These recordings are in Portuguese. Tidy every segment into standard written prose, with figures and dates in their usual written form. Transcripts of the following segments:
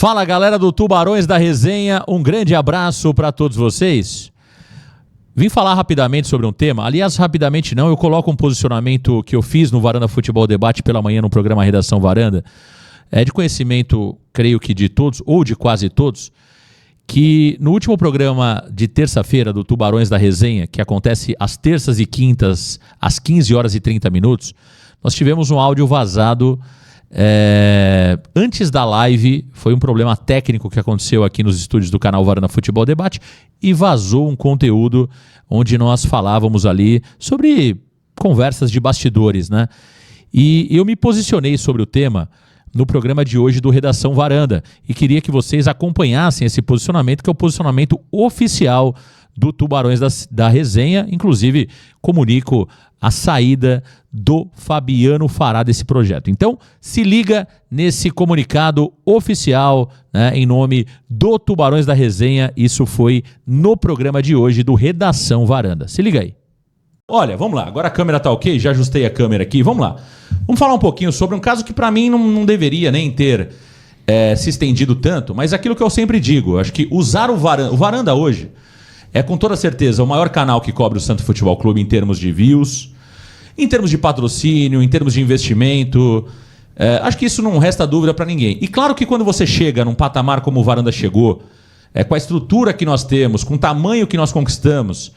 Fala, galera do Tubarões da Resenha, um grande abraço para todos vocês. Vim falar rapidamente sobre um tema, aliás, rapidamente não, eu coloco um posicionamento que eu fiz no Varanda Futebol Debate pela manhã no programa Redação Varanda, é de conhecimento, creio que de todos, ou de quase todos, que no último programa de terça-feira do Tubarões da Resenha, que acontece às terças e quintas, às 15 horas e 30 minutos, nós tivemos um áudio vazado antes da live. Foi um problema técnico que aconteceu aqui nos estúdios do canal Varanda Futebol Debate e vazou um conteúdo onde nós falávamos ali sobre conversas de bastidores, né? E eu me posicionei sobre o tema no programa de hoje do Redação Varanda e queria que vocês acompanhassem esse posicionamento, que é o posicionamento oficial do Tubarões da Resenha. Inclusive, comunico a saída do Fabiano Fará desse projeto. Então, se liga nesse comunicado oficial, né, em nome do Tubarões da Resenha. Isso foi no programa de hoje do Redação Varanda. Se liga aí. Olha, vamos lá. Agora a câmera tá ok? Já ajustei a câmera aqui. Vamos lá. Vamos falar um pouquinho sobre um caso que para mim não deveria nem ter se estendido tanto, mas aquilo que eu sempre digo, acho que usar o Varanda hoje é com toda certeza o maior canal que cobre o Santo Futebol Clube em termos de views, em termos de patrocínio, em termos de investimento. Acho que isso não resta dúvida para ninguém. E claro que quando você chega num patamar como o Varanda chegou, com a estrutura que nós temos, com o tamanho que nós conquistamos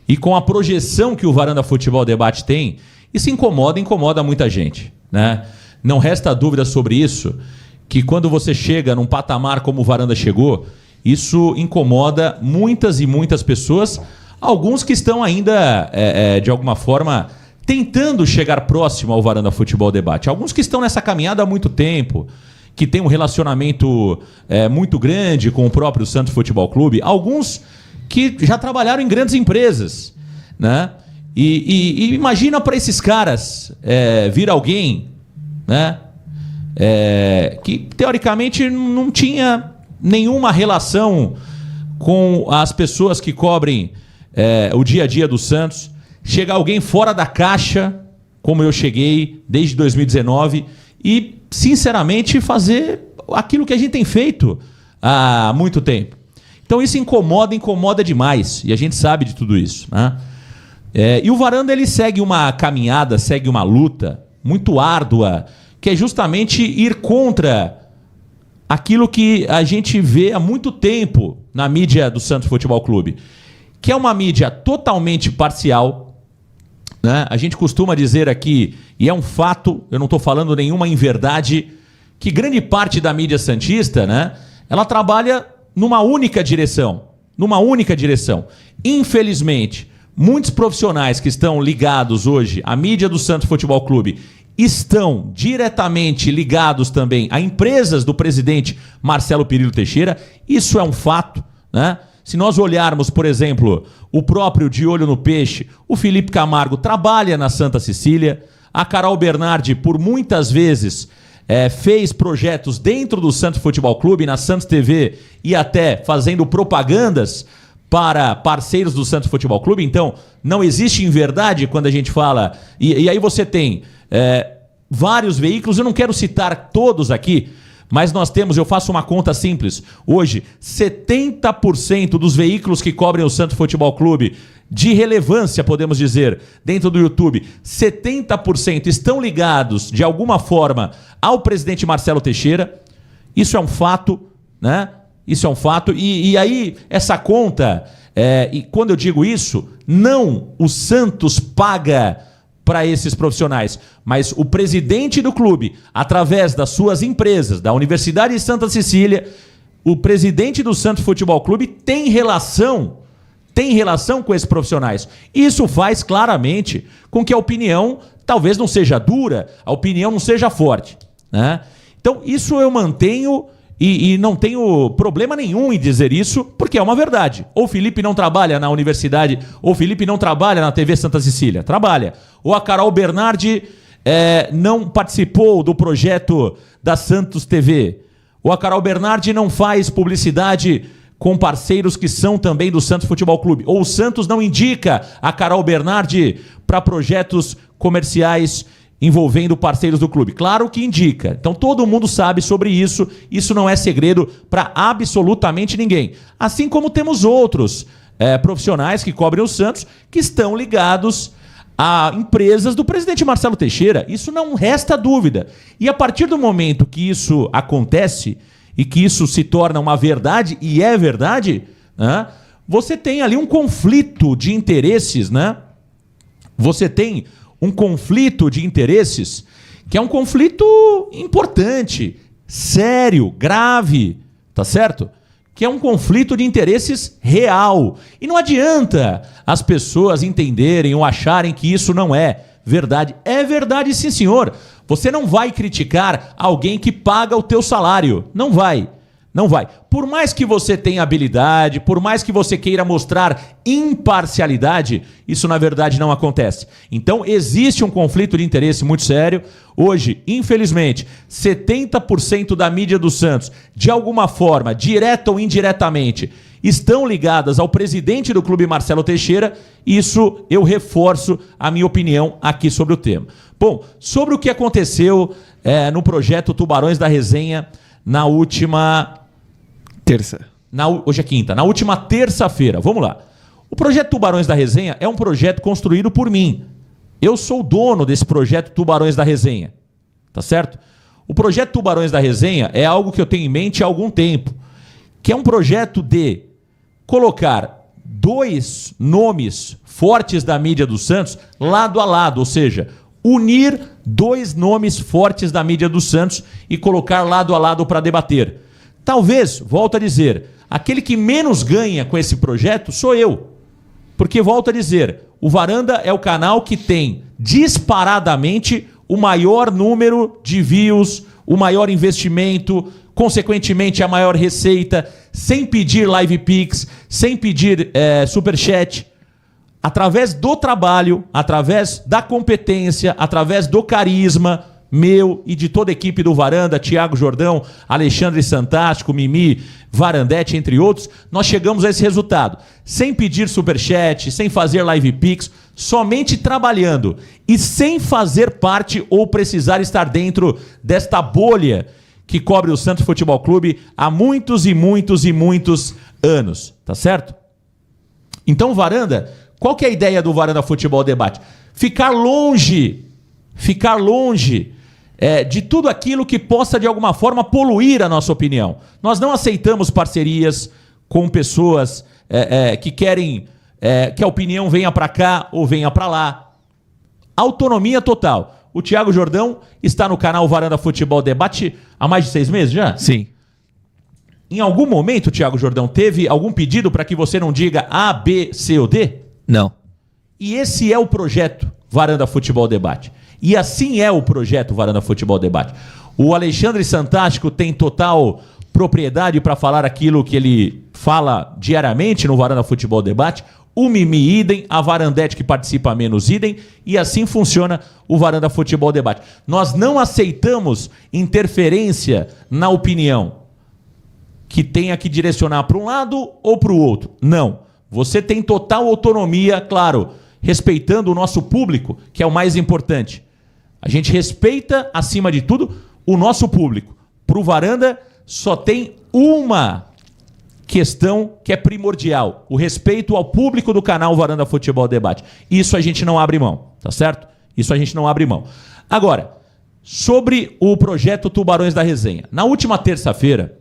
e com a projeção que o Varanda Futebol Debate tem, isso incomoda muita gente, né? Não resta dúvida sobre isso, que quando você chega num patamar como o Varanda chegou, isso incomoda muitas e muitas pessoas, alguns que estão ainda, de alguma forma, tentando chegar próximo ao Varanda Futebol Debate. Alguns que estão nessa caminhada há muito tempo, que têm um relacionamento muito grande com o próprio Santos Futebol Clube. Alguns que já trabalharam em grandes empresas, né? E imagina para esses caras vir alguém, né? Que teoricamente não tinha nenhuma relação com as pessoas que cobrem o dia a dia do Santos. Chega alguém fora da caixa, como eu cheguei desde 2019, e, sinceramente, fazer aquilo que a gente tem feito há muito tempo. Então isso incomoda demais, e a gente sabe de tudo isso, né? E o Varanda, ele segue uma caminhada, segue uma luta muito árdua, que é justamente ir contra aquilo que a gente vê há muito tempo na mídia do Santos Futebol Clube, que é uma mídia totalmente parcial, né? A gente costuma dizer aqui, e é um fato, eu não estou falando nenhuma inverdade, que grande parte da mídia santista, né, ela trabalha numa única direção. Infelizmente, muitos profissionais que estão ligados hoje à mídia do Santos Futebol Clube estão diretamente ligados também a empresas do presidente Marcelo Perillo Teixeira. Isso é um fato, né? Se nós olharmos, por exemplo, o próprio De Olho no Peixe, o Felipe Camargo trabalha na Santa Cecília, a Carol Bernardi, por muitas vezes, fez projetos dentro do Santos Futebol Clube, na Santos TV, e até fazendo propagandas para parceiros do Santos Futebol Clube. Então, não existe inverdade quando a gente fala... E aí você tem vários veículos, eu não quero citar todos aqui, mas nós temos, eu faço uma conta simples, hoje 70% dos veículos que cobrem o Santos Futebol Clube, de relevância, podemos dizer, dentro do YouTube, 70% estão ligados, de alguma forma, ao presidente Marcelo Teixeira. Isso é um fato, né? Isso é um fato. E aí, essa conta, e quando eu digo isso, não o Santos paga para esses profissionais, mas o presidente do clube, através das suas empresas, da Universidade de Santa Cecília, o presidente do Santos Futebol Clube tem relação com esses profissionais. Isso faz claramente com que a opinião talvez não seja dura, a opinião não seja forte, né? Então isso eu mantenho e não tenho problema nenhum em dizer isso, porque é uma verdade. Ou o Felipe não trabalha na universidade, ou o Felipe não trabalha na TV Santa Cecília. Trabalha. Ou a Carol Bernardi não participou do projeto da Santos TV. Ou a Carol Bernardi não faz publicidade com parceiros que são também do Santos Futebol Clube. Ou o Santos não indica a Carol Bernardi para projetos comerciais envolvendo parceiros do clube? Claro que indica. Então todo mundo sabe sobre isso. Isso não é segredo para absolutamente ninguém. Assim como temos outros profissionais que cobrem o Santos que estão ligados a empresas do presidente Marcelo Teixeira. Isso não resta dúvida. E a partir do momento que isso acontece e que isso se torna uma verdade, e é verdade, né, você tem ali um conflito de interesses, né? Você tem um conflito de interesses que é um conflito importante, sério, grave, tá certo? Que é um conflito de interesses real. E não adianta as pessoas entenderem ou acharem que isso não é verdade. É verdade, sim, senhor. Você não vai criticar alguém que paga o teu salário. Não vai. Não vai. Por mais que você tenha habilidade, por mais que você queira mostrar imparcialidade, isso na verdade não acontece. Então existe um conflito de interesse muito sério. Hoje, infelizmente, 70% da mídia do Santos, de alguma forma, direta ou indiretamente, estão ligadas ao presidente do clube, Marcelo Teixeira. Isso eu reforço a minha opinião aqui sobre o tema. Bom, sobre o que aconteceu no projeto Tubarões da Resenha na última... terça. Hoje é quinta. Na última terça-feira. Vamos lá. O projeto Tubarões da Resenha é um projeto construído por mim. Eu sou o dono desse projeto Tubarões da Resenha. Tá certo? O projeto Tubarões da Resenha é algo que eu tenho em mente há algum tempo. Que é um projeto de colocar 2 nomes fortes da mídia do Santos lado a lado. Ou seja, unir 2 nomes fortes da mídia do Santos e colocar lado a lado para debater. Talvez, volto a dizer, aquele que menos ganha com esse projeto sou eu. Porque, volto a dizer, o Varanda é o canal que tem disparadamente o maior número de views, o maior investimento, consequentemente a maior receita, sem pedir live pix, sem pedir superchat. Através do trabalho, através da competência, através do carisma meu e de toda a equipe do Varanda, Thiago Jordão, Alexandre Santástico, Mimi, Varandete, entre outros, nós chegamos a esse resultado. Sem pedir superchat, sem fazer live pix, somente trabalhando e sem fazer parte ou precisar estar dentro desta bolha que cobre o Santos Futebol Clube há muitos e muitos e muitos anos, tá certo? Então, Varanda, qual que é a ideia do Varanda Futebol Debate? Ficar longe de tudo aquilo que possa, de alguma forma, poluir a nossa opinião. Nós não aceitamos parcerias com pessoas que querem que a opinião venha para cá ou venha para lá. Autonomia total. O Thiago Jordão está no canal Varanda Futebol Debate há mais de 6 meses já? Sim. Em algum momento, Thiago Jordão, teve algum pedido para que você não diga A, B, C ou D? Não. E esse é o projeto Varanda Futebol Debate. E assim é o projeto Varanda Futebol Debate. O Alexandre Santástico tem total propriedade para falar aquilo que ele fala diariamente no Varanda Futebol Debate. O Mimi idem, a Varandete que participa menos idem, e assim funciona o Varanda Futebol Debate. Nós não aceitamos interferência na opinião que tenha que direcionar para um lado ou para o outro. Não. Você tem total autonomia, claro, respeitando o nosso público, que é o mais importante. A gente respeita, acima de tudo, o nosso público. Para o Varanda, só tem uma questão que é primordial: o respeito ao público do canal Varanda Futebol Debate. Isso a gente não abre mão, tá certo? Isso a gente não abre mão. Agora, sobre o projeto Tubarões da Resenha. Na última terça-feira,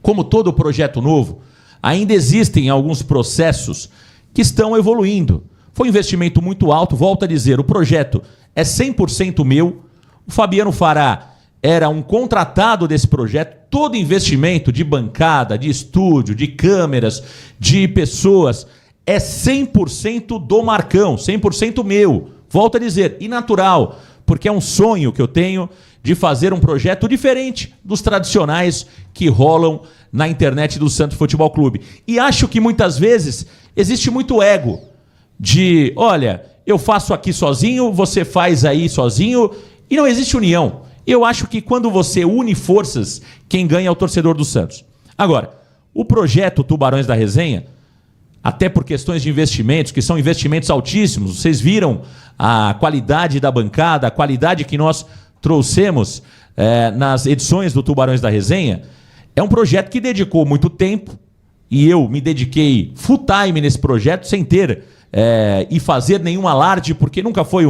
como todo projeto novo, ainda existem alguns processos que estão evoluindo. Foi um investimento muito alto, volto a dizer, o projeto é 100% meu. O Fabiano Fará era um contratado desse projeto. Todo investimento de bancada, de estúdio, de câmeras, de pessoas, é 100% do Marcão, 100% meu. Volto a dizer, e natural, porque é um sonho que eu tenho de fazer um projeto diferente dos tradicionais que rolam na internet do Santos Futebol Clube. E acho que muitas vezes existe muito ego de, olha, eu faço aqui sozinho, você faz aí sozinho, e não existe união. Eu acho que quando você une forças, quem ganha é o torcedor do Santos. Agora, o projeto Tubarões da Resenha, até por questões de investimentos, que são investimentos altíssimos. Vocês viram a qualidade da bancada, a qualidade que nós trouxemos nas edições do Tubarões da Resenha. É um projeto que dedicou muito tempo, e eu me dediquei full time nesse projeto, sem ter e fazer nenhum alarde, porque nunca foi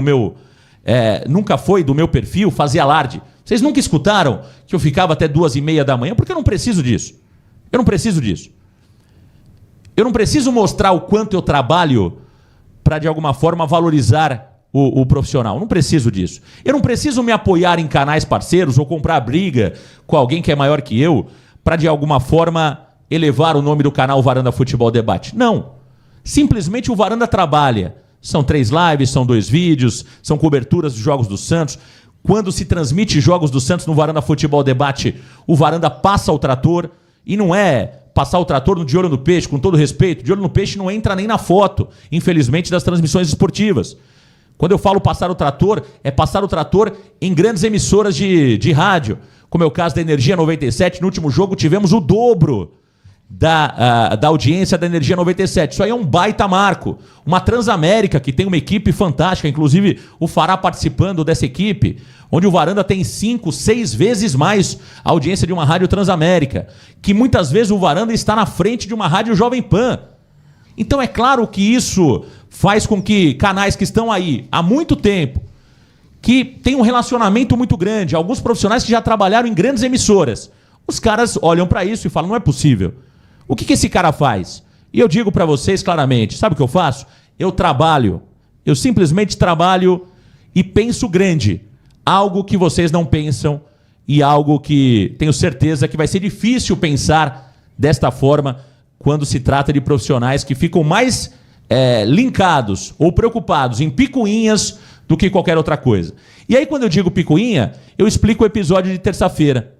do meu perfil fazer alarde. Vocês nunca escutaram que eu ficava até 2h30 da manhã, porque eu não preciso disso. Eu não preciso disso. Eu não preciso mostrar o quanto eu trabalho para, de alguma forma, valorizar o profissional. Não preciso disso. Eu não preciso me apoiar em canais parceiros ou comprar briga com alguém que é maior que eu para, de alguma forma, elevar o nome do canal Varanda Futebol Debate. Não. Simplesmente o Varanda trabalha. São 3 lives, são 2 vídeos, são coberturas dos Jogos do Santos. Quando se transmite Jogos do Santos no Varanda Futebol Debate, o Varanda passa o trator. E não é passar o trator no De Olho no Peixe, com todo respeito. De Olho no Peixe não entra nem na foto, infelizmente, das transmissões esportivas. Quando eu falo passar o trator, é passar o trator em grandes emissoras de rádio, como é o caso da Energia 97. No último jogo tivemos o dobro da audiência da Energia 97. Isso aí é um baita marco. Uma Transamérica, que tem uma equipe fantástica, inclusive o Fará participando dessa equipe, onde o Varanda tem 5, 6 vezes mais a audiência de uma rádio Transamérica, que muitas vezes o Varanda está na frente de uma rádio Jovem Pan. Então é claro que isso faz com que canais que estão aí há muito tempo, que têm um relacionamento muito grande, alguns profissionais que já trabalharam em grandes emissoras, os caras olham para isso e falam, não é possível. O que esse cara faz? E eu digo para vocês claramente, sabe o que eu faço? Eu trabalho, eu simplesmente trabalho e penso grande. Algo que vocês não pensam e algo que tenho certeza que vai ser difícil pensar desta forma quando se trata de profissionais que ficam mais linkados ou preocupados em picuinhas do que qualquer outra coisa. E aí quando eu digo picuinha, eu explico o episódio de terça-feira.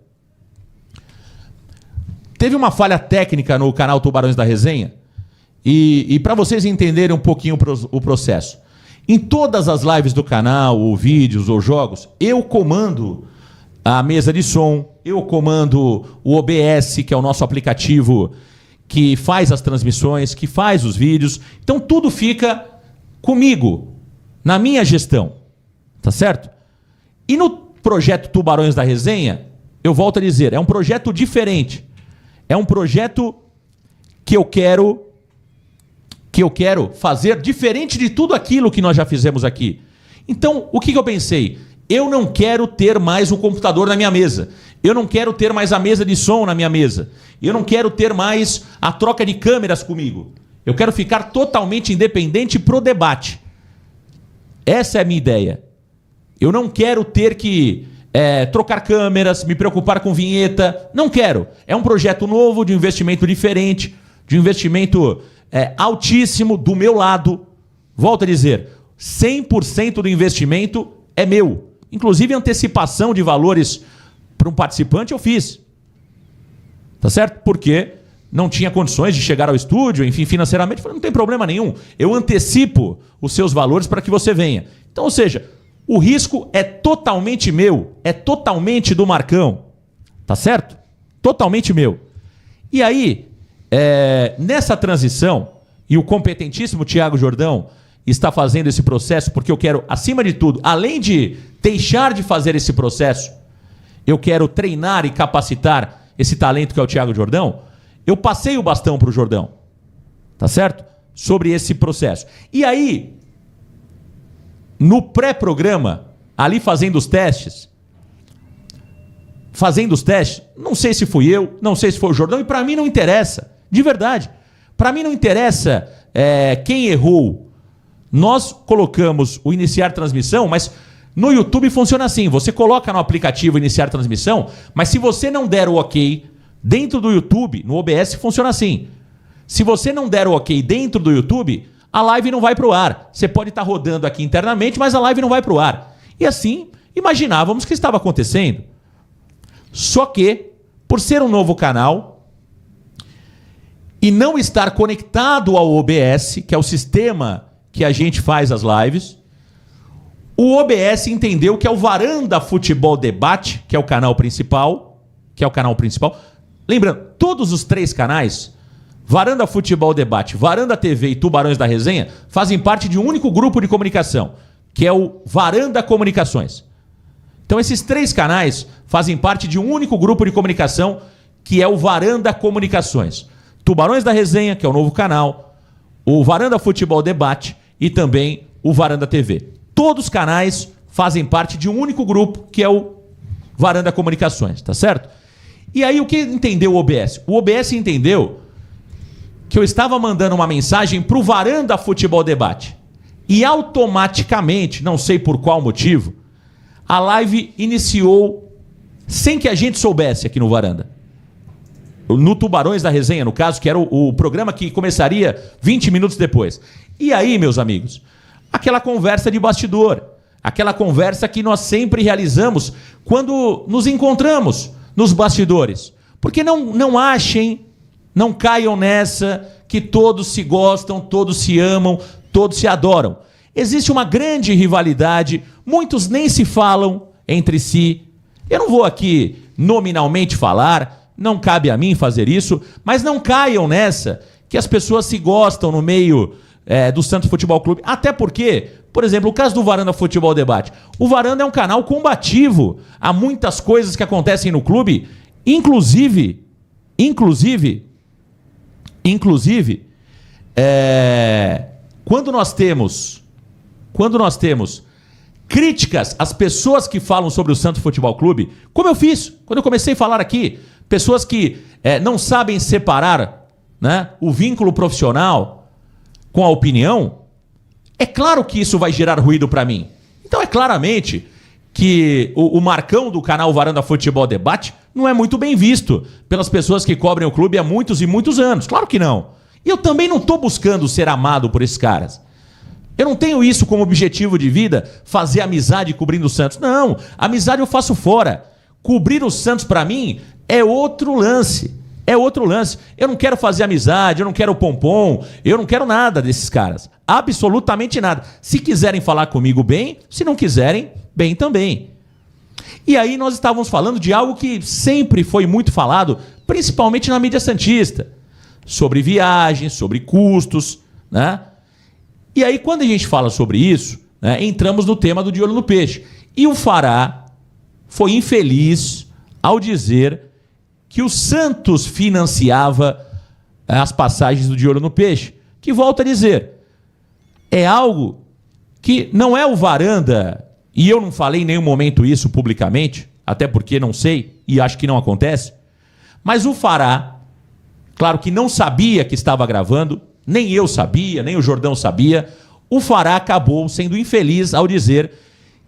Teve uma falha técnica no canal Tubarões da Resenha e para vocês entenderem um pouquinho o processo. Em todas as lives do canal, ou vídeos, ou jogos, eu comando a mesa de som, eu comando o OBS, que é o nosso aplicativo que faz as transmissões, que faz os vídeos. Então tudo fica comigo, na minha gestão. Tá certo? E no projeto Tubarões da Resenha, eu volto a dizer, é um projeto diferente. É um projeto que eu quero fazer diferente de tudo aquilo que nós já fizemos aqui. Então, o que eu pensei? Eu não quero ter mais um computador na minha mesa. Eu não quero ter mais a mesa de som na minha mesa. Eu não quero ter mais a troca de câmeras comigo. Eu quero ficar totalmente independente pro debate. Essa é a minha ideia. Eu não quero ter que trocar câmeras, me preocupar com vinheta. Não quero. É um projeto novo, de um investimento diferente, de um investimento altíssimo do meu lado. Volto a dizer, 100% do investimento é meu. Inclusive antecipação de valores para um participante eu fiz. Tá certo? Porque não tinha condições de chegar ao estúdio, enfim, financeiramente, não tem problema nenhum. Eu antecipo os seus valores para que você venha. Então, ou seja, o risco é totalmente meu, é totalmente do Marcão, tá certo? Totalmente meu. E aí, nessa transição, e o competentíssimo Thiago Jordão está fazendo esse processo, porque eu quero, acima de tudo, além de deixar de fazer esse processo, eu quero treinar e capacitar esse talento que é o Thiago Jordão, eu passei o bastão para o Jordão, tá certo? Sobre esse processo. E aí, no pré-programa, ali fazendo os testes, não sei se fui eu, não sei se foi o Jordão, e para mim não interessa, de verdade. Para mim não interessa quem errou. Nós colocamos o iniciar transmissão, mas no YouTube funciona assim, você coloca no aplicativo iniciar transmissão, mas se você não der o ok dentro do YouTube, no OBS funciona assim. Se você não der o ok dentro do YouTube, a live não vai para o ar. Você pode estar rodando aqui internamente, mas a live não vai para o ar. E assim, imaginávamos que estava acontecendo. Só que, por ser um novo canal e não estar conectado ao OBS, que é o sistema que a gente faz as lives, o OBS entendeu que é o Varanda Futebol Debate, que é o canal principal. Lembrando, todos os 3 canais Varanda Futebol Debate, Varanda TV e Tubarões da Resenha fazem parte de um único grupo de comunicação, que é o Varanda Comunicações. Então esses 3 canais fazem parte de um único grupo de comunicação, que é o Varanda Comunicações. Tubarões da Resenha, que é o novo canal, o Varanda Futebol Debate e também o Varanda TV. Todos os canais fazem parte de um único grupo, que é o Varanda Comunicações, tá certo? E aí o que entendeu o OBS? O OBS entendeu que eu estava mandando uma mensagem para o Varanda Futebol Debate. E automaticamente, não sei por qual motivo, a live iniciou sem que a gente soubesse aqui no Varanda. No Tubarões da Resenha, no caso, que era o programa que começaria 20 minutos depois. E aí, meus amigos, aquela conversa de bastidor, aquela conversa que nós sempre realizamos quando nos encontramos nos bastidores. Porque não achem, não caiam nessa que todos se gostam, todos se amam, todos se adoram. Existe uma grande rivalidade, muitos nem se falam entre si. Eu não vou aqui nominalmente falar, não cabe a mim fazer isso, mas não caiam nessa que as pessoas se gostam no meio do Santos Futebol Clube. Até porque, por exemplo, o caso do Varanda Futebol Debate. O Varanda é um canal combativo a muitas coisas que acontecem no clube, inclusive, quando nós temos críticas às pessoas que falam sobre o Santos Futebol Clube, como eu fiz quando eu comecei a falar aqui, pessoas que não sabem separar, né, o vínculo profissional com a opinião, é claro que isso vai gerar ruído para mim. Então é claramente que o Marcão do canal Varanda Futebol Debate não é muito bem visto pelas pessoas que cobrem o clube há muitos e muitos anos. Claro que não. E eu também não estou buscando ser amado por esses caras. Eu não tenho isso como objetivo de vida, fazer amizade cobrindo o Santos. Não, amizade eu faço fora. Cobrir o Santos para mim é outro lance. É outro lance. Eu não quero fazer amizade, eu não quero pompom, eu não quero nada desses caras. Absolutamente nada. Se quiserem falar comigo, bem. Se não quiserem, bem também. E aí nós estávamos falando de algo que sempre foi muito falado, principalmente na mídia santista. Sobre viagens, sobre custos, né? E aí, quando a gente fala sobre isso, né, entramos no tema do De Olho no Peixe. E o Fará foi infeliz ao dizer que o Santos financiava as passagens do De Olho no Peixe. Que, volto a dizer, é algo que não é o Varanda, e eu não falei em nenhum momento isso publicamente, até porque não sei e acho que não acontece, mas o Fará, claro que não sabia que estava gravando, nem eu sabia, nem o Jordão sabia. O Fará acabou sendo infeliz ao dizer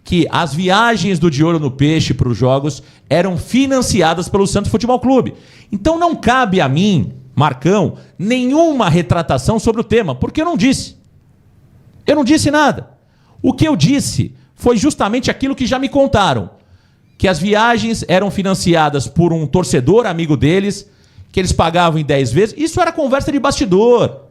que as viagens do De Olho no Peixe para os jogos eram financiadas pelo Santos Futebol Clube. Então não cabe a mim, Marcão, nenhuma retratação sobre o tema, porque eu não disse. Eu não disse nada. O que eu disse foi justamente aquilo que já me contaram, que as viagens eram financiadas por um torcedor amigo deles, que eles pagavam em 10 vezes. Isso era conversa de bastidor.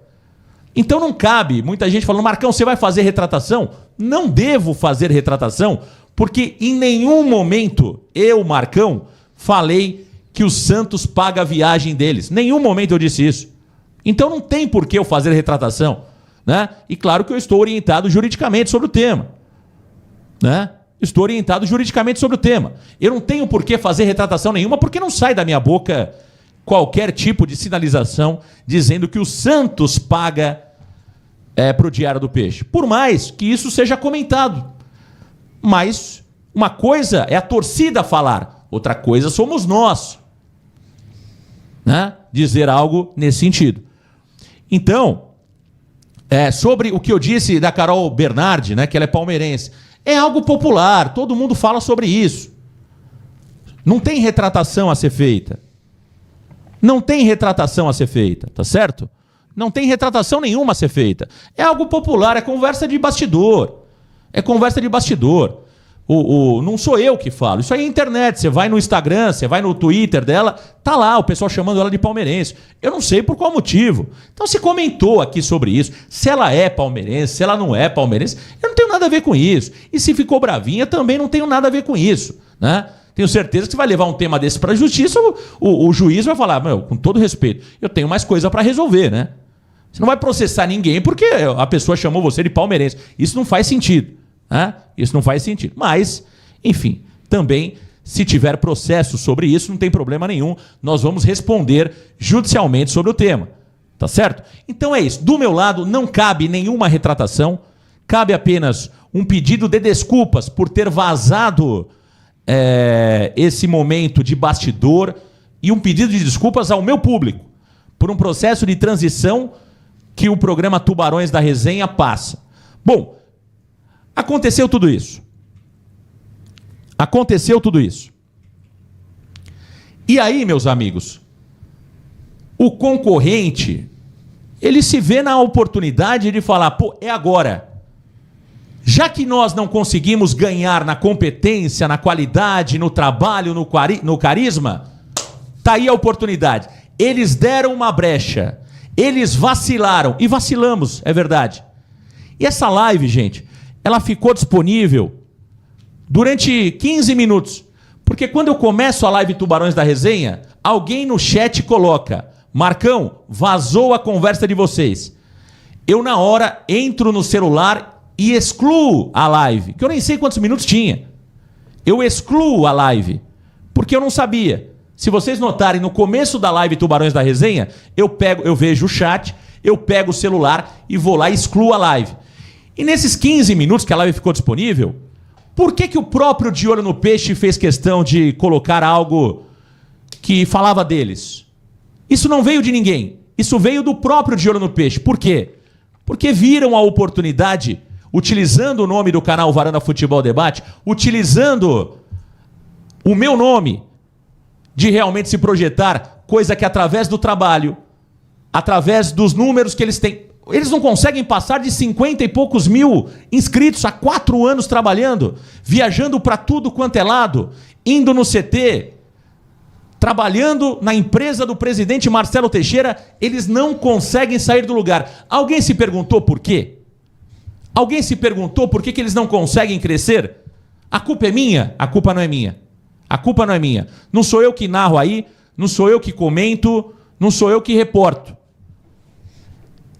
Então não cabe, muita gente falando, Marcão, você vai fazer retratação? Não devo fazer retratação, porque em nenhum momento eu, Marcão, falei que o Santos paga a viagem deles. Nenhum momento eu disse isso. Então não tem por que eu fazer retratação, né? E claro que eu estou orientado juridicamente sobre o tema, né? Estou orientado juridicamente sobre o tema. Eu não tenho por que fazer retratação nenhuma, porque não sai da minha boca qualquer tipo de sinalização dizendo que o Santos paga para o Diário do Peixe. Por mais que isso seja comentado. Mas uma coisa é a torcida falar, outra coisa somos nós, né? Dizer algo nesse sentido. Então, sobre o que eu disse da Carol Bernardi, né, que ela é palmeirense, é algo popular, todo mundo fala sobre isso. Não tem retratação a ser feita. Não tem retratação a ser feita, tá certo? Não tem retratação nenhuma a ser feita. É algo popular, é conversa de bastidor. É conversa de bastidor. Não sou eu que falo, isso aí é internet. Você vai no Instagram, você vai no Twitter dela, tá lá o pessoal chamando ela de palmeirense. Eu não sei por qual motivo. Então se comentou aqui sobre isso, se ela é palmeirense, se ela não é palmeirense, eu não tenho nada a ver com isso. E se ficou bravinha, também não tenho nada a ver com isso, né? Tenho certeza que você vai levar um tema desse para a justiça, o juiz vai falar, meu, com todo respeito, eu tenho mais coisa para resolver, né? Você não vai processar ninguém porque a pessoa chamou você de palmeirense. Isso não faz sentido, né? Isso não faz sentido. Mas, enfim, também, se tiver processo sobre isso, não tem problema nenhum. Nós vamos responder judicialmente sobre o tema. Tá certo? Então é isso. Do meu lado, não cabe nenhuma retratação. Cabe apenas um pedido de desculpas por ter vazado esse momento de bastidor e um pedido de desculpas ao meu público por um processo de transição que o programa Tubarões da Resenha passa. Bom, aconteceu tudo isso. Aconteceu tudo isso. E aí, meus amigos, o concorrente, ele se vê na oportunidade de falar, pô, é agora. Já que nós não conseguimos ganhar na competência, na qualidade, no trabalho, no carisma, tá aí a oportunidade. Eles deram uma brecha. Eles vacilaram. E vacilamos, é verdade. E essa live, gente, ela ficou disponível durante 15 minutos. Porque quando eu começo a live Tubarões da Resenha, alguém no chat coloca, Marcão, vazou a conversa de vocês. Eu, na hora, entro no celular e excluo a live, que eu nem sei quantos minutos tinha. Eu excluo a live, porque eu não sabia. Se vocês notarem, no começo da live Tubarões da Resenha, eu vejo o chat, eu pego o celular e vou lá e excluo a live. E nesses 15 minutos que a live ficou disponível, por que o próprio De Olho no Peixe fez questão de colocar algo que falava deles? Isso não veio de ninguém. Isso veio do próprio De Olho no Peixe. Por quê? Porque viram a oportunidade, utilizando o nome do canal Varanda Futebol Debate, utilizando o meu nome, de realmente se projetar, coisa que através do trabalho, através dos números que eles têm, eles não conseguem passar de 50 e poucos mil inscritos há 4 anos trabalhando, viajando para tudo quanto é lado, indo no CT, trabalhando na empresa do presidente Marcelo Teixeira, eles não conseguem sair do lugar. Alguém se perguntou por quê? Alguém se perguntou por que eles não conseguem crescer? A culpa é minha? A culpa não é minha. A culpa não é minha. Não sou eu que narro aí, não sou eu que comento, não sou eu que reporto.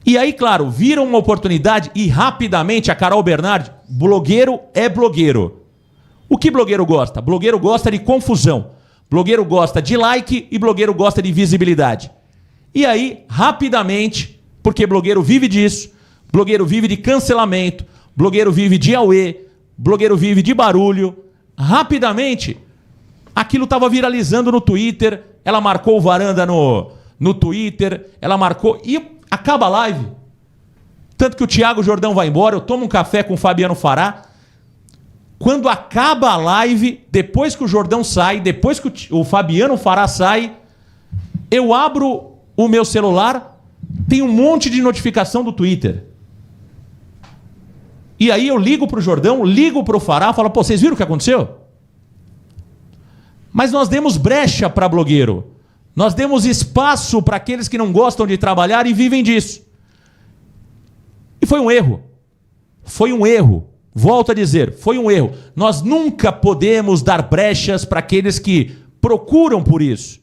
E aí, claro, viram uma oportunidade e rapidamente a Carol Bernardi, blogueiro é blogueiro. O que blogueiro gosta? Blogueiro gosta de confusão. Blogueiro gosta de like e blogueiro gosta de visibilidade. E aí, rapidamente, porque blogueiro vive disso, blogueiro vive de cancelamento, blogueiro vive de auê, blogueiro vive de barulho, rapidamente, aquilo estava viralizando no Twitter, ela marcou o Varanda no Twitter, ela marcou... E acaba a live. Tanto que o Thiago Jordão vai embora, eu tomo um café com o Fabiano Fará. Quando acaba a live, depois que o Jordão sai, depois que o Fabiano Fará sai, eu abro o meu celular, tem um monte de notificação do Twitter. E aí eu ligo pro Jordão, ligo pro Fará, falo, pô, vocês viram o que aconteceu? Mas nós demos brecha para blogueiro. Nós demos espaço para aqueles que não gostam de trabalhar e vivem disso. E foi um erro. Foi um erro. Volto a dizer, foi um erro. Nós nunca podemos dar brechas para aqueles que procuram por isso.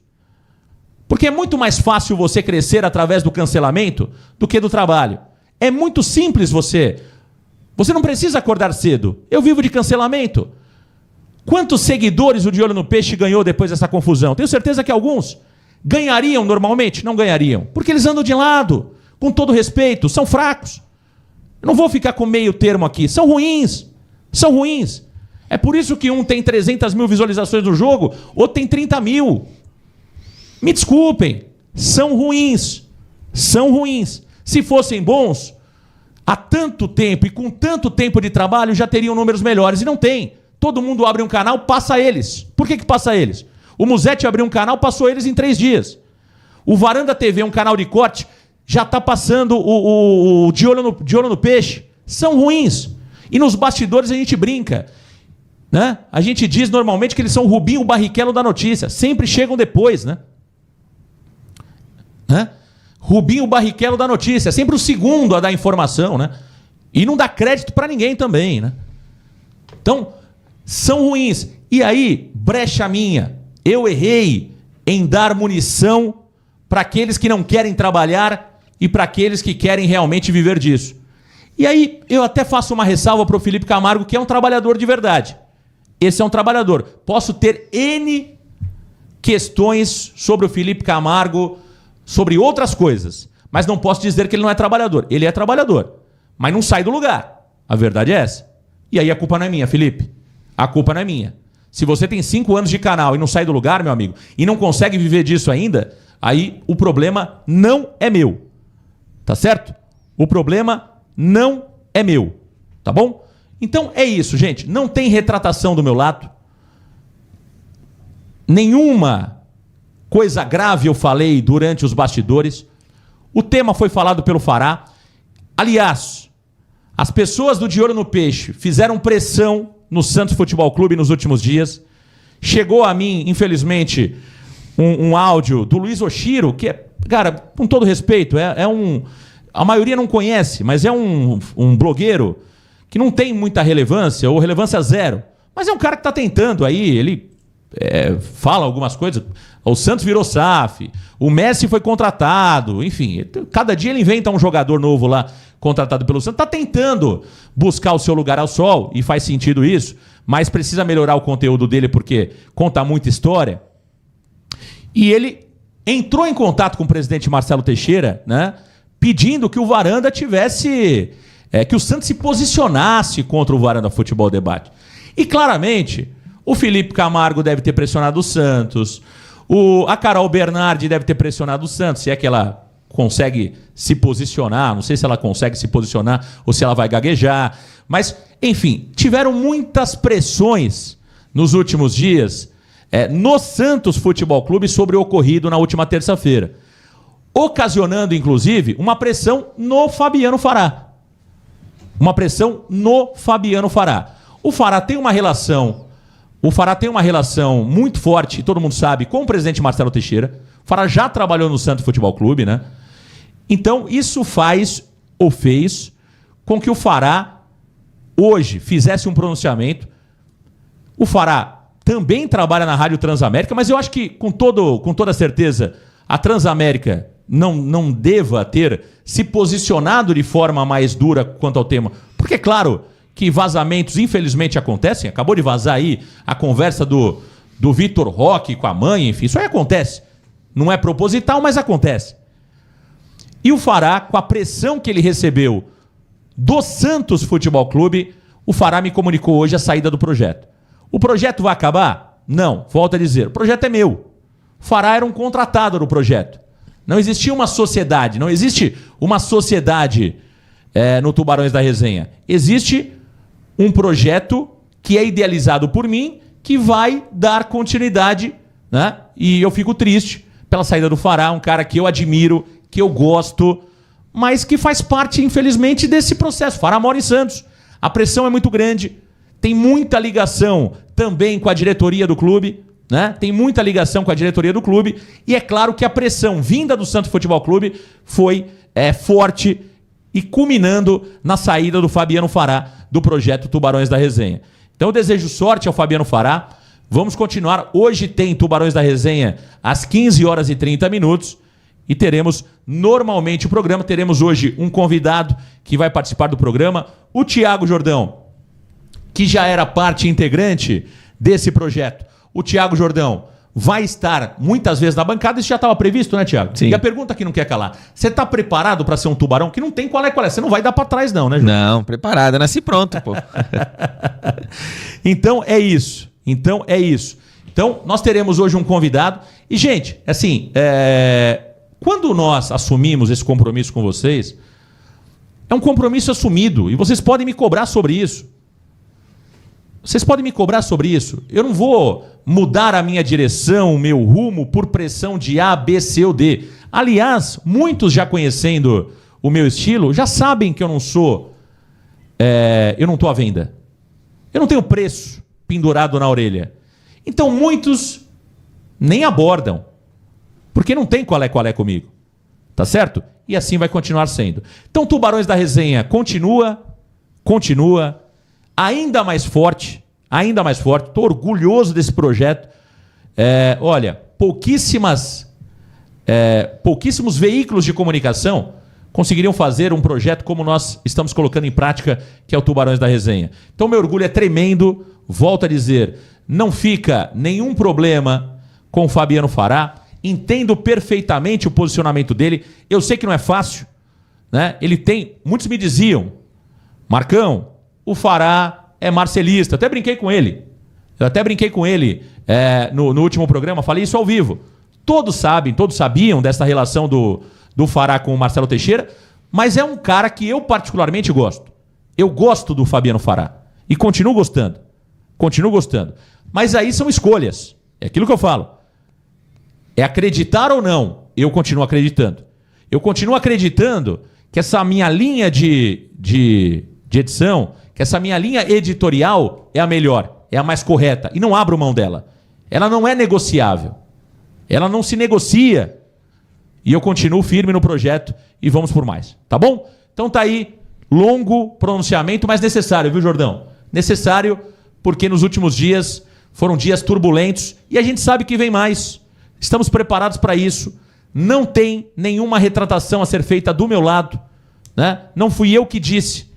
Porque é muito mais fácil você crescer através do cancelamento do que do trabalho. É muito simples você. Você não precisa acordar cedo. Eu vivo de cancelamento. Quantos seguidores o De Olho no Peixe ganhou depois dessa confusão? Tenho certeza que alguns ganhariam normalmente? Não ganhariam. Porque eles andam de lado, com todo respeito, são fracos. Eu não vou ficar com meio termo aqui. São ruins. São ruins. É por isso que um tem 300 mil visualizações do jogo, outro tem 30 mil. Me desculpem. São ruins. São ruins. Se fossem bons, há tanto tempo e com tanto tempo de trabalho já teriam números melhores. E não tem. Todo mundo abre um canal, passa eles. Por que passa eles? O Musetti abriu um canal, passou eles em 3 dias. O Varanda TV, um canal de corte, já está passando o de olho no Peixe. São ruins. E nos bastidores a gente brinca. Né? A gente diz normalmente que eles são o Rubinho Barrichello da notícia. Sempre chegam depois. Né? Rubinho Barrichello da notícia. Sempre o segundo a dar informação. Né? E não dá crédito para ninguém também. Né? Então... são ruins. E aí, brecha minha, eu errei em dar munição para aqueles que não querem trabalhar e para aqueles que querem realmente viver disso. E aí, eu até faço uma ressalva para o Felipe Camargo, que é um trabalhador de verdade. Esse é um trabalhador. Posso ter N questões sobre o Felipe Camargo, sobre outras coisas, mas não posso dizer que ele não é trabalhador. Ele é trabalhador, mas não sai do lugar. A verdade é essa. E aí a culpa não é minha, Felipe. A culpa não é minha. Se você tem 5 anos de canal e não sai do lugar, meu amigo, e não consegue viver disso ainda, aí o problema não é meu. Tá certo? O problema não é meu. Tá bom? Então é isso, gente. Não tem retratação do meu lado. Nenhuma coisa grave eu falei durante os bastidores. O tema foi falado pelo Fará. Aliás, as pessoas do De Olho no Peixe fizeram pressão no Santos Futebol Clube nos últimos dias. Chegou a mim, infelizmente, um áudio do Luiz Oshiro, que é, cara, com todo respeito, a maioria não conhece, mas é um blogueiro que não tem muita relevância, ou relevância zero. Mas é um cara que está tentando aí, ele fala algumas coisas. O Santos virou SAF, o Messi foi contratado, enfim, cada dia ele inventa um jogador novo lá, contratado pelo Santos, está tentando buscar o seu lugar ao sol, e faz sentido isso, mas precisa melhorar o conteúdo dele porque conta muita história. E ele entrou em contato com o presidente Marcelo Teixeira, né, pedindo que o Varanda tivesse... que o Santos se posicionasse contra o Varanda Futebol Debate. E claramente, o Felipe Camargo deve ter pressionado o Santos, a Carol Bernardi deve ter pressionado o Santos, se é que ela consegue se posicionar, não sei se ela consegue se posicionar ou se ela vai gaguejar, mas, enfim, tiveram muitas pressões nos últimos dias no Santos Futebol Clube sobre o ocorrido na última terça-feira, ocasionando, inclusive, uma pressão no Fabiano Fará. Uma pressão no Fabiano Fará. O Fará tem uma relação muito forte, todo mundo sabe, com o presidente Marcelo Teixeira. O Fará já trabalhou no Santos Futebol Clube, né? Então, isso fez com que o Fará hoje fizesse um pronunciamento. O Fará também trabalha na Rádio Transamérica, mas eu acho que, com toda certeza, a Transamérica não deva ter se posicionado de forma mais dura quanto ao tema. Porque é claro que vazamentos, infelizmente, acontecem. Acabou de vazar aí a conversa do Vitor Roque com a mãe, enfim, isso aí acontece. Não é proposital, mas acontece. E o Fará, com a pressão que ele recebeu do Santos Futebol Clube, o Fará me comunicou hoje a saída do projeto. O projeto vai acabar? Não, volto a dizer, o projeto é meu. O Fará era um contratado do projeto. Não existia uma sociedade, não existe uma sociedade no Tubarões da Resenha. Existe um projeto que é idealizado por mim, que vai dar continuidade, né? E eu fico triste pela saída do Fará, um cara que eu admiro, que eu gosto, mas que faz parte, infelizmente, desse processo. Fará mora em Santos, a pressão é muito grande, tem muita ligação também com a diretoria do clube, né? Tem muita ligação com a diretoria do clube, e é claro que a pressão vinda do Santos Futebol Clube foi forte e culminando na saída do Fabiano Fará do projeto Tubarões da Resenha. Então eu desejo sorte ao Fabiano Fará. Vamos continuar. Hoje tem Tubarões da Resenha às 15h30 e teremos normalmente o programa. Teremos hoje um convidado que vai participar do programa, o Thiago Jordão, que já era parte integrante desse projeto. O Thiago Jordão vai estar muitas vezes na bancada. Isso já estava previsto, né, Thiago? Sim. E a pergunta que não quer calar: você está preparado para ser um tubarão? Que não tem qual é. Você não vai dar para trás não, né, Jordão? Não, preparado. Eu nasci pronto, pô. Então é isso. Então nós teremos hoje um convidado. E, gente, assim, quando nós assumimos esse compromisso com vocês, é um compromisso assumido. E vocês podem me cobrar sobre isso. Eu não vou mudar a minha direção, o meu rumo, por pressão de A, B, C ou D. Aliás, muitos já conhecendo o meu estilo, já sabem que eu não estou à venda. Eu não tenho preço pendurado na orelha. Então muitos nem abordam, porque não tem qual é comigo. Tá certo? E assim vai continuar sendo. Então Tubarões da Resenha continua ainda mais forte, ainda mais forte. Estou orgulhoso desse projeto. Olha, pouquíssimos veículos de comunicação conseguiriam fazer um projeto como nós estamos colocando em prática, que é o Tubarões da Resenha. Então, meu orgulho é tremendo. Volto a dizer, não fica nenhum problema com o Fabiano Fará. Entendo perfeitamente o posicionamento dele. Eu sei que não é fácil, né? Muitos me diziam, Marcão, o Fará é marcelista. Eu até brinquei com ele. No último programa, falei isso ao vivo. Todos sabiam dessa relação do Fará com o Marcelo Teixeira, mas é um cara que eu particularmente gosto. Eu gosto do Fabiano Fará e continuo gostando. Mas aí são escolhas. É aquilo que eu falo. É acreditar ou não? Eu continuo acreditando. Eu continuo acreditando que essa minha linha de edição, que essa minha linha editorial é a melhor, é a mais correta. E não abro mão dela. Ela não é negociável. Ela não se negocia. E eu continuo firme no projeto e vamos por mais. Tá bom? Então tá aí, longo pronunciamento, mas necessário, viu, Jordão? Necessário porque nos últimos dias foram dias turbulentos e a gente sabe que vem mais. Estamos preparados para isso. Não tem nenhuma retratação a ser feita do meu lado, né? Não fui eu que disse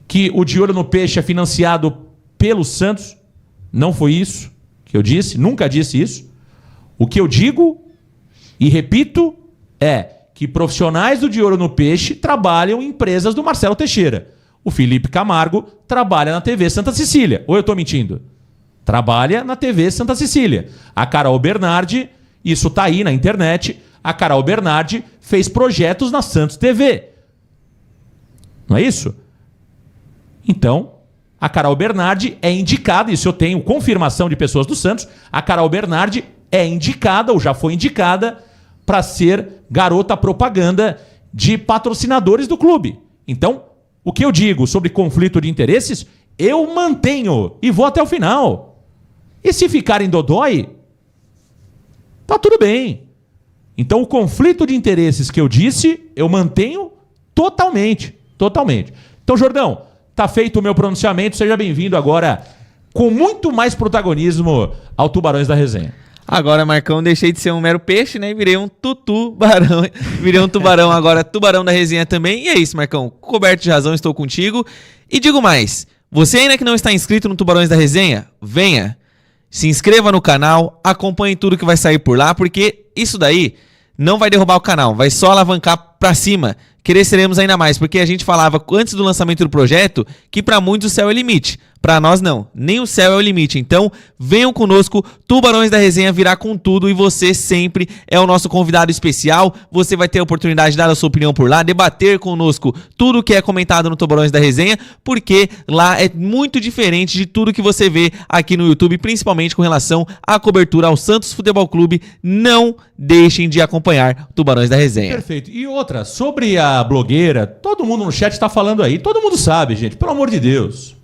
que o De Olho no Peixe é financiado pelo Santos. Não foi isso que eu disse, nunca disse isso. O que eu digo e repito é que profissionais do De Olho no Peixe trabalham em empresas do Marcelo Teixeira. O Felipe Camargo trabalha na TV Santa Cecília. Ou eu estou mentindo? Trabalha na TV Santa Cecília. A Carol Bernardi, isso está aí na internet, a Carol Bernardi fez projetos na Santos TV. Não é isso? Então, a Carol Bernardi é indicada, isso eu tenho confirmação de pessoas do Santos, a Carol Bernardi é indicada, ou já foi indicada, para ser garota propaganda de patrocinadores do clube. Então, o que eu digo sobre conflito de interesses, eu mantenho e vou até o final. E se ficarem dodói, tá tudo bem. Então, o conflito de interesses que eu disse, eu mantenho totalmente. Então, Jordão, tá feito o meu pronunciamento, seja bem-vindo agora com muito mais protagonismo ao Tubarões da Resenha. Agora, Marcão, deixei de ser um mero peixe, né? Virei um tubarão. Virei um tubarão agora, tubarão da resenha também. E é isso, Marcão. Coberto de razão, estou contigo. E digo mais, você ainda que não está inscrito no Tubarões da Resenha, venha. Se inscreva no canal, acompanhe tudo que vai sair por lá, porque isso daí não vai derrubar o canal, vai só alavancar pra cima. Cresceremos ainda mais, porque a gente falava antes do lançamento do projeto que para muitos o céu é o limite. Para nós não, nem o céu é o limite. Então venham conosco, Tubarões da Resenha virá com tudo e você sempre é o nosso convidado especial. Você vai ter a oportunidade de dar a sua opinião por lá, debater conosco tudo que é comentado no Tubarões da Resenha, porque lá é muito diferente de tudo que você vê aqui no YouTube, principalmente com relação à cobertura ao Santos Futebol Clube. Não deixem de acompanhar Tubarões da Resenha. Perfeito. E outra, sobre a blogueira, todo mundo no chat está falando aí, todo mundo sabe, gente, pelo amor de Deus.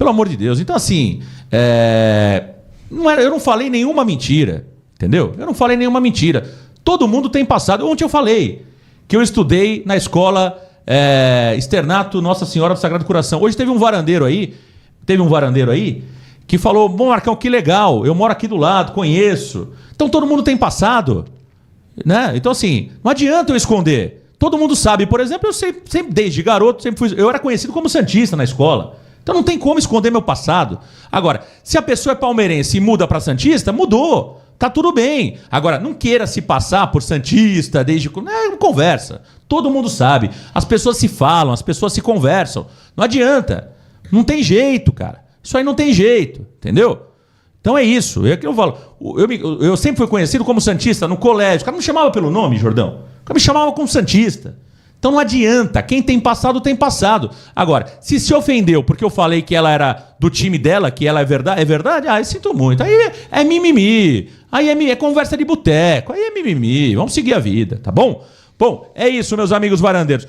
Então, assim, eu não falei nenhuma mentira, entendeu? Eu não falei nenhuma mentira. Todo mundo tem passado. Ontem eu falei que eu estudei na escola Externato Nossa Senhora do Sagrado Coração. Hoje teve um varandeiro aí que falou, bom, Marcão, que legal, eu moro aqui do lado, conheço. Então todo mundo tem passado, né? Então, assim, não adianta eu esconder. Todo mundo sabe, por exemplo, eu sempre desde garoto, eu era conhecido como santista na escola. Então não tem como esconder meu passado. Agora, se a pessoa é palmeirense e muda para santista, mudou. Tá tudo bem. Agora, não queira se passar por santista desde... Não conversa. Todo mundo sabe. As pessoas se falam, as pessoas se conversam. Não adianta. Não tem jeito, cara. Isso aí não tem jeito, entendeu? Então é isso. É que eu falo. Eu sempre fui conhecido como santista no colégio. O cara não me chamava pelo nome, Jordão. O cara me chamava como santista. Então não adianta. Quem tem passado, tem passado. Agora, se ofendeu porque eu falei que ela era do time dela, que ela é verdade? Ah, eu sinto muito. Aí é mimimi. Aí é conversa de boteco. Aí é mimimi. Vamos seguir a vida, tá bom? Bom, é isso, meus amigos varandeiros.